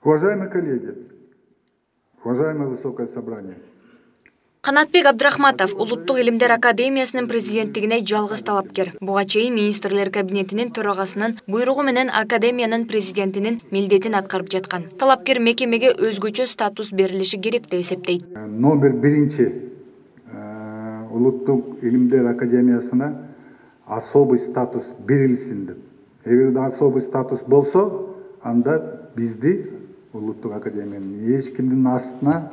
Уважаемые коллеги, уважаемое высокое собрание. Канатбек Абдрахматов Улуттук Илимдер Академиясынын президенттигине жалгыз талапкер. Буга чейин министрлер кабинетинин төрагасынын буйругу менен академиянын президентинин милдетин аткарып жаткан. Талапкер мекемеге өзгөчө статус берилиши керек деп эсептейт. Номер 1 Улуттук Илимдер Академиясына особый статус берилсин деп. Эгер особый статус болсо, анда бизди Улуттук Академиянын эч кимдин астына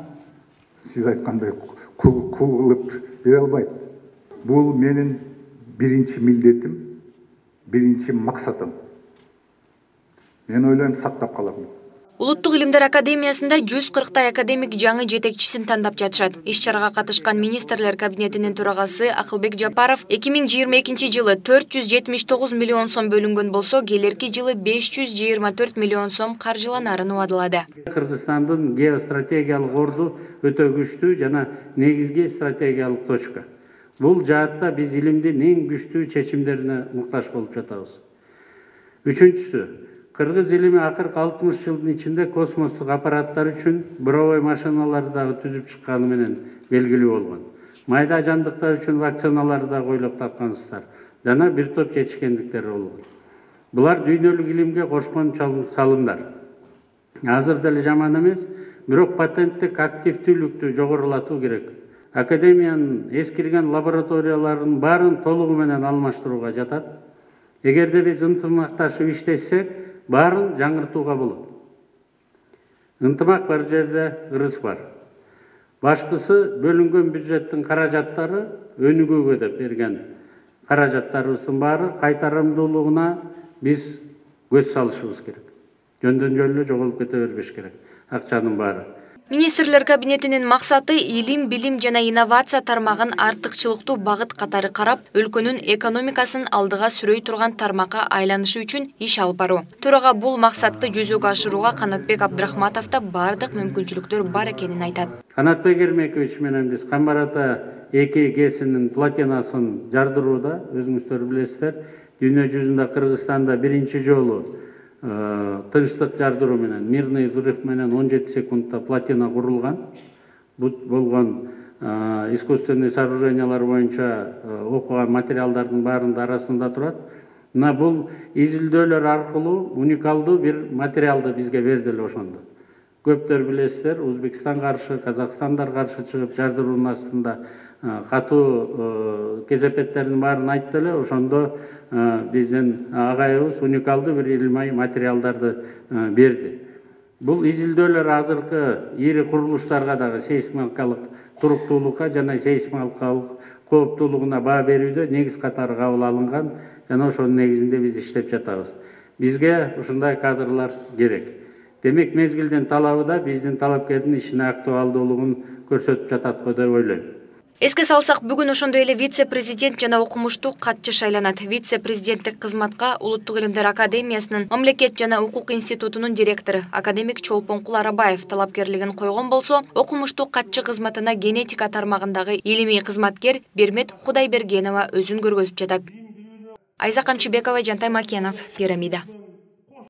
сиз айткандай кул кылып бере албайт. Бул менин биринчи милдетим, биринчи максатым. Мен ойлойм, сактап калам. Улуттук Илимдер Академиясында 140 академик жаңы жетекчисин тандап жатышат. Иш-чарага катышкан министрлер кабинетинин төрагасы Акылбек Жапаров 2022 жылы 479 миллион сом бөлүнгөн болсо, келерки жылы 524 миллион сом каржыланарын убадылады. Кыргызстандын геостратегиялык орду өтө күчтүү жана негизги стратегиялык точка. Бул жаатта биз илимдин эң күчтүү чечимдерине муктаж болуп жатабыз. Үчүнчүсү, Кыргыз илими акыркы 60 жылдын ичинде космостук аппараттар үчүн буровой машиналарды дагы түзүп чыкканы менен белгилүү болгон. Майда жандыктар үчүн вакциналарды дагы ойлоп тапкансыздар жана бир топ жетишкендиктер болгон. Булар дүйнөлүк илимге кошкон салымдар. Азыр деле жаман эмес, бирок патенттик активдүүлүктү жогорулатуу керек. Академиянын эскирген лабораторияларынын баарын толугу менен алмаштырууга жатат. Эгерде биз ынтымакташып иштесек, баарын жаңыртууга болот. Ынтымак бар жерде ырыс бар. Башкысы бөлүнгөн бюджеттин каражаттары өнүгүүгө деп берген каражаттарыбыздын баары кайтарымдуулугуна биз көз салышыбыз керек. Жөндөн жөлү жоголуп кете бербеш керек акчанын баары. Министрлер кабинетинин максаты илим, билим жана инновация тармагын артыкчылыктуу багыт катары карап, өлкөнүн экономикасын алдыга сүрөй турган тармакка айланышы үчүн иш алып баруу. Төрага бул максатты жүзөгө ашырууга Канатбек Абдрахматовда бардык мүмкүнчүлүктөр бар экенин айтат. Канатбек Эрмекович менен биз Камбар ата 2Г'синин платинасын жардырууда, өзүңүздөр билесиздер, дүйнө жүзүндө Кыргызстанда биринчи жолу тынчтык жардыруу менен мирный взрыв менен 17 секундта платина курулган. Бул болгон искусственный сооружениялар боюнча окуган материалдардын баарында арасында турат. Мына бул изилдөөлөр аркылуу уникалдуу бир материалды бизге бердиле ошондо. Көптөр билесиздер, Өзбекстан каршы, Казакстандар каршы чыгып жардыруунун астында катуу кезепеттердин баарын айтты эле. Ошондо биздин агайыбыз уникалдуу бир илимий материалдарды берди. Бул изилдөөлөр азыркы ири курулуштарга дагы сейсмикалык туруктуулукка жана сейсмикалык кооптуулугуна баа берүүдө негиз катары кабыл алынган жана ошонун негизинде биз иштеп жатабыз. Бизге ушундай кадрлар керек. Демек, мезгилдин талабы да биздин талапкердин ишине актуалдуулугун көрсөтүп жатат го деп ойлойм. Эске салсак, бүгүн ошондой эле вице-президент жана окумуштуу катчы шайланат. Вице-президенттик кызматка Улуттук Илимдер Академиясынын Мамлекет жана укук институтунун директору академик Чолпонкул Арабаев талапкерлигин койгон болсо, окумуштуу катчы кызматына генетика тармагындагы илимий кызматкер Бермет Кудайбергенова өзүн көргөзүп жатат. Айза Камчыбекова, Жантай Макенов, Пирамида.